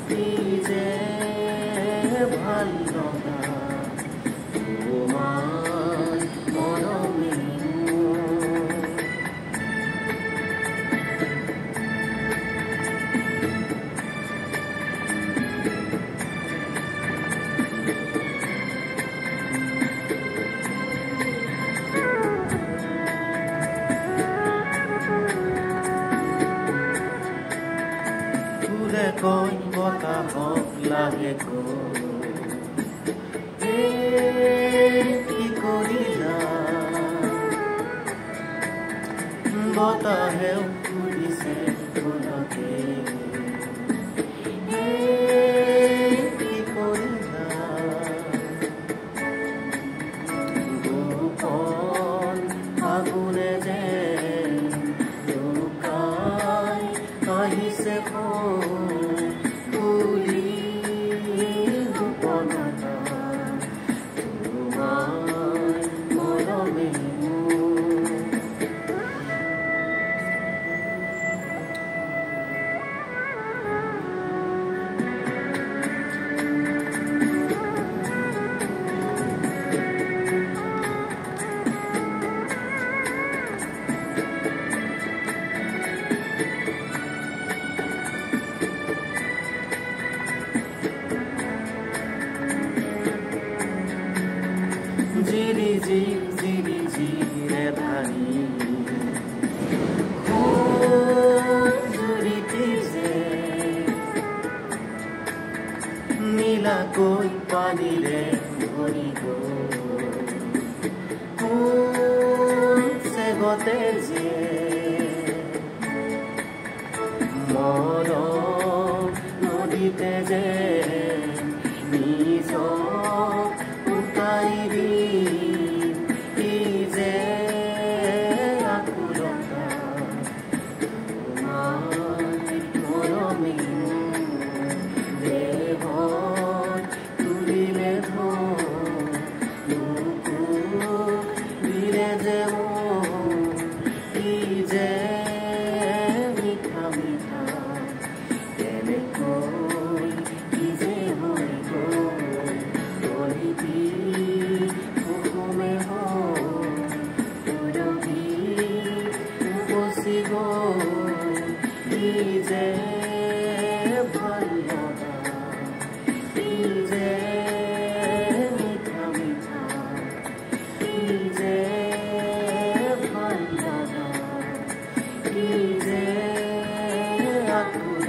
কি যে ভাল লগা তোমাৰ মৰমে কই বতাহক লাগে কি কৰিলা বতাহেও ফুৰিছে ফুলতে কি কৰিলা গোপন ফাগুনে যে লুকাই আহিছে জিরি জিরে ধানি জুড়িতে যে নীলা কই পানিরে ভরি গো সে গতে যে মর নদীতে যে নিজ উতাইবি কি যে আকুলতা তোমার মৰমে দেহ তুলিলে ধীরে যে কি যে মিঠা মিঠা কেনেকৈ কি যে হৈ গ'ল হুকুমে হরবি বসি গো কি যে ভাল লগা কি যে মিঠা মিঠা কি যে ভাল লগা কি যে আকুল